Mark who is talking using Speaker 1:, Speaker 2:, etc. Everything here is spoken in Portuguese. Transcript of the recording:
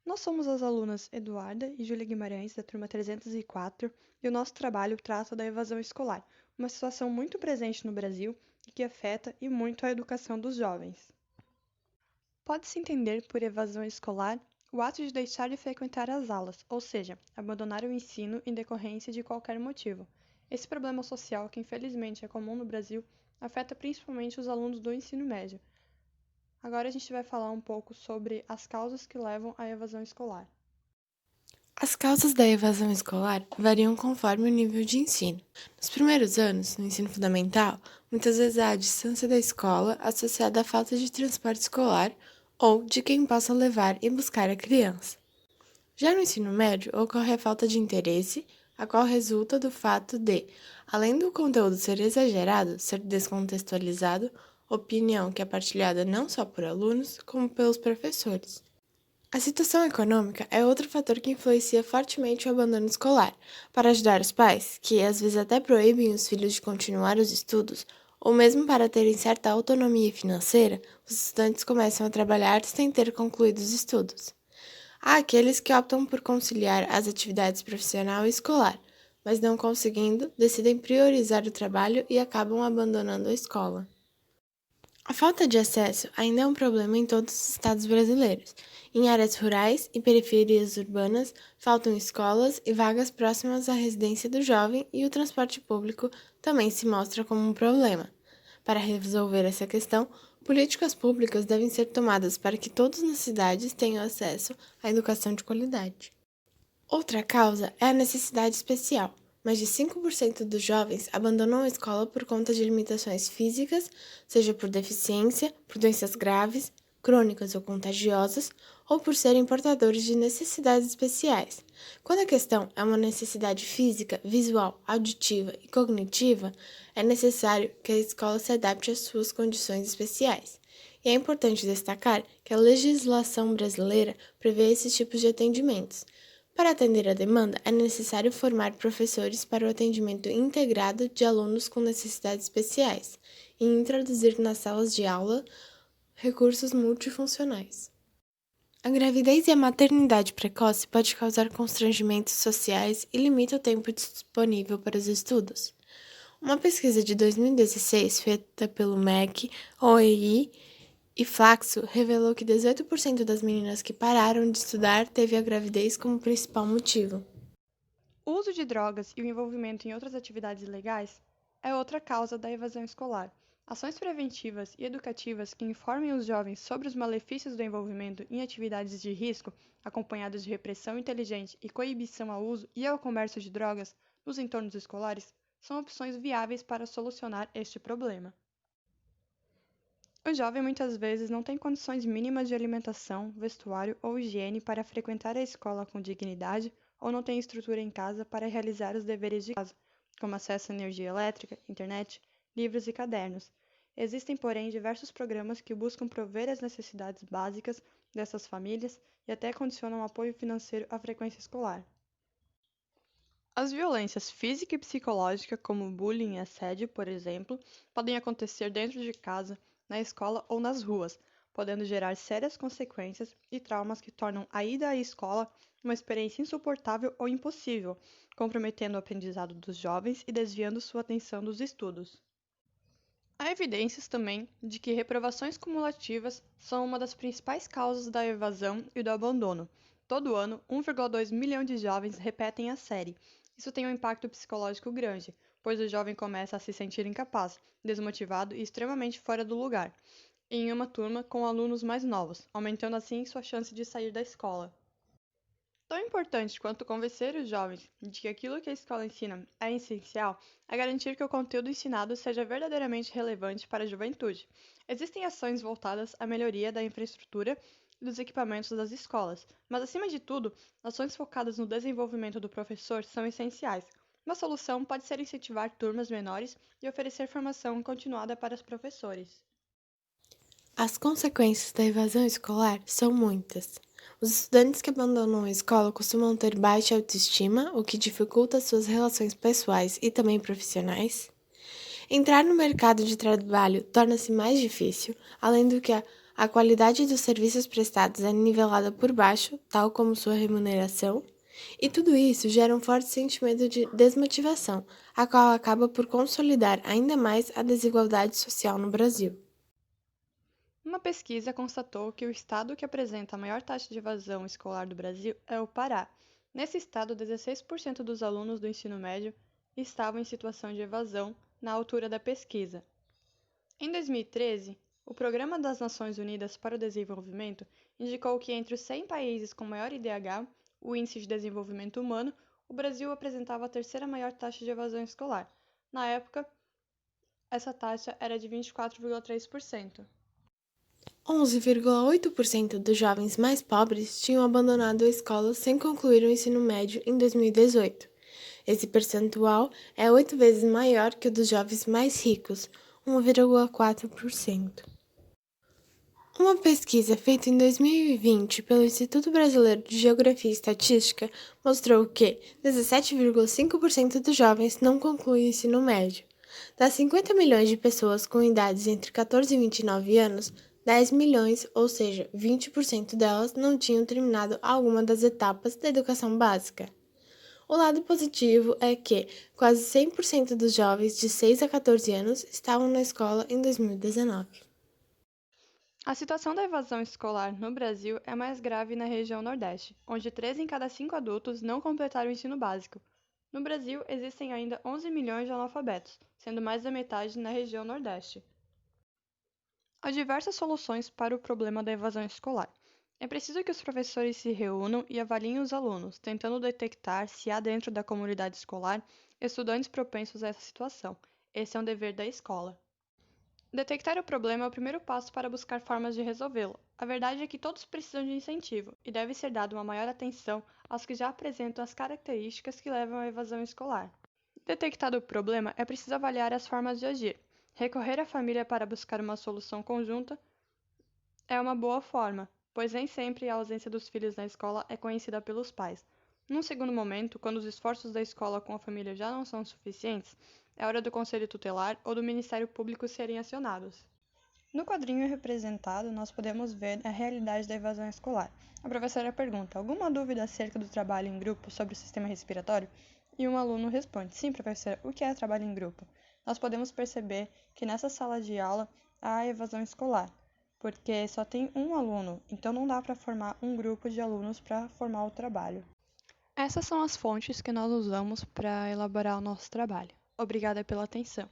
Speaker 1: Nós somos as alunas Eduarda e Júlia Guimarães, da turma 304, e o nosso trabalho trata da evasão escolar, uma situação muito presente no Brasil e que afeta e muito a educação dos jovens. Pode-se entender por evasão escolar o ato de deixar de frequentar as aulas, ou seja, abandonar o ensino em decorrência de qualquer motivo. Esse problema social, que infelizmente é comum no Brasil, afeta principalmente os alunos do ensino médio. Agora a gente vai falar um pouco sobre as causas que levam à evasão escolar.
Speaker 2: As causas da evasão escolar variam conforme o nível de ensino. Nos primeiros anos, no ensino fundamental, muitas vezes há a distância da escola associada à falta de transporte escolar ou de quem possa levar e buscar a criança. Já no ensino médio, ocorre a falta de interesse, a qual resulta do fato de, além do conteúdo ser exagerado, ser descontextualizado, opinião que é partilhada não só por alunos, como pelos professores. A situação econômica é outro fator que influencia fortemente o abandono escolar. Para ajudar os pais, que às vezes até proíbem os filhos de continuar os estudos, ou mesmo para terem certa autonomia financeira, os estudantes começam a trabalhar sem ter concluído os estudos. Há aqueles que optam por conciliar as atividades profissional e escolar, mas não conseguindo, decidem priorizar o trabalho e acabam abandonando a escola. A falta de acesso ainda é um problema em todos os estados brasileiros. Em áreas rurais e periferias urbanas, faltam escolas e vagas próximas à residência do jovem e o transporte público também se mostra como um problema. Para resolver essa questão, políticas públicas devem ser tomadas para que todos nas cidades tenham acesso à educação de qualidade. Outra causa é a necessidade especial. Mais de 5% dos jovens abandonam a escola por conta de limitações físicas, seja por deficiência, por doenças graves, crônicas ou contagiosas, ou por serem portadores de necessidades especiais. Quando a questão é uma necessidade física, visual, auditiva e cognitiva, é necessário que a escola se adapte às suas condições especiais. E é importante destacar que a legislação brasileira prevê esses tipos de atendimentos. Para atender a demanda, é necessário formar professores para o atendimento integrado de alunos com necessidades especiais e introduzir nas salas de aula recursos multifuncionais. A gravidez e a maternidade precoce pode causar constrangimentos sociais e limita o tempo disponível para os estudos. Uma pesquisa de 2016 feita pelo MEC, OEI e Flaxo revelou que 18% das meninas que pararam de estudar teve a gravidez como principal motivo.
Speaker 1: O uso de drogas e o envolvimento em outras atividades ilegais é outra causa da evasão escolar. Ações preventivas e educativas que informem os jovens sobre os malefícios do envolvimento em atividades de risco, acompanhadas de repressão inteligente e coibição ao uso e ao comércio de drogas nos entornos escolares, são opções viáveis para solucionar este problema. O jovem muitas vezes não tem condições mínimas de alimentação, vestuário ou higiene para frequentar a escola com dignidade ou não tem estrutura em casa para realizar os deveres de casa, como acesso à energia elétrica, internet, livros e cadernos. Existem, porém, diversos programas que buscam prover as necessidades básicas dessas famílias e até condicionam apoio financeiro à frequência escolar. As violências física e psicológica, como bullying e assédio, por exemplo, podem acontecer dentro de casa, na escola ou nas ruas, podendo gerar sérias consequências e traumas que tornam a ida à escola uma experiência insuportável ou impossível, comprometendo o aprendizado dos jovens e desviando sua atenção dos estudos. Há evidências também de que reprovações cumulativas são uma das principais causas da evasão e do abandono. Todo ano, 1,2 milhão de jovens repetem a série. Isso tem um impacto psicológico grande, pois o jovem começa a se sentir incapaz, desmotivado e extremamente fora do lugar, em uma turma com alunos mais novos, aumentando assim sua chance de sair da escola. Tão importante quanto convencer os jovens de que aquilo que a escola ensina é essencial é garantir que o conteúdo ensinado seja verdadeiramente relevante para a juventude. Existem ações voltadas à melhoria da infraestrutura e dos equipamentos das escolas, mas, acima de tudo, ações focadas no desenvolvimento do professor são essenciais. Uma solução pode ser incentivar turmas menores e oferecer formação continuada para os professores.
Speaker 2: As consequências da evasão escolar são muitas. Os estudantes que abandonam a escola costumam ter baixa autoestima, o que dificulta suas relações pessoais e também profissionais. Entrar no mercado de trabalho torna-se mais difícil, além do que A qualidade dos serviços prestados é nivelada por baixo, tal como sua remuneração, e tudo isso gera um forte sentimento de desmotivação, a qual acaba por consolidar ainda mais a desigualdade social no Brasil.
Speaker 1: Uma pesquisa constatou que o estado que apresenta a maior taxa de evasão escolar do Brasil é o Pará. Nesse estado, 16% dos alunos do ensino médio estavam em situação de evasão na altura da pesquisa. Em 2013, o Programa das Nações Unidas para o Desenvolvimento indicou que entre os 100 países com maior IDH, o Índice de Desenvolvimento Humano, o Brasil apresentava a terceira maior taxa de evasão escolar. Na época, essa taxa era de 24,3%.
Speaker 2: 11,8% dos jovens mais pobres tinham abandonado a escola sem concluir o ensino médio em 2018. Esse percentual é 8 vezes maior que o dos jovens mais ricos, 1,4%. Uma pesquisa feita em 2020 pelo Instituto Brasileiro de Geografia e Estatística mostrou que 17,5% dos jovens não concluem o ensino médio. Das 50 milhões de pessoas com idades entre 14 e 29 anos, 10 milhões, ou seja, 20% delas, não tinham terminado alguma das etapas da educação básica. O lado positivo é que quase 100% dos jovens de 6 a 14 anos estavam na escola em 2019.
Speaker 1: A situação da evasão escolar no Brasil é mais grave na região Nordeste, onde 3 em cada 5 adultos não completaram o ensino básico. No Brasil, existem ainda 11 milhões de analfabetos, sendo mais da metade na região Nordeste. Há diversas soluções para o problema da evasão escolar. É preciso que os professores se reúnam e avaliem os alunos, tentando detectar se há dentro da comunidade escolar estudantes propensos a essa situação. Esse é um dever da escola. Detectar o problema é o primeiro passo para buscar formas de resolvê-lo. A verdade é que todos precisam de incentivo e deve ser dada uma maior atenção aos que já apresentam as características que levam à evasão escolar. Detectado o problema, é preciso avaliar as formas de agir. Recorrer à família para buscar uma solução conjunta é uma boa forma, pois nem sempre a ausência dos filhos na escola é conhecida pelos pais. Num segundo momento, quando os esforços da escola com a família já não são suficientes, é hora do Conselho Tutelar ou do Ministério Público serem acionados. No quadrinho representado, nós podemos ver a realidade da evasão escolar. A professora pergunta: alguma dúvida acerca do trabalho em grupo sobre o sistema respiratório? E um aluno responde: sim, professora, o que é trabalho em grupo? Nós podemos perceber que nessa sala de aula há evasão escolar, porque só tem um aluno, então não dá para formar um grupo de alunos para formar o trabalho. Essas são as fontes que nós usamos para elaborar o nosso trabalho. Obrigada pela atenção.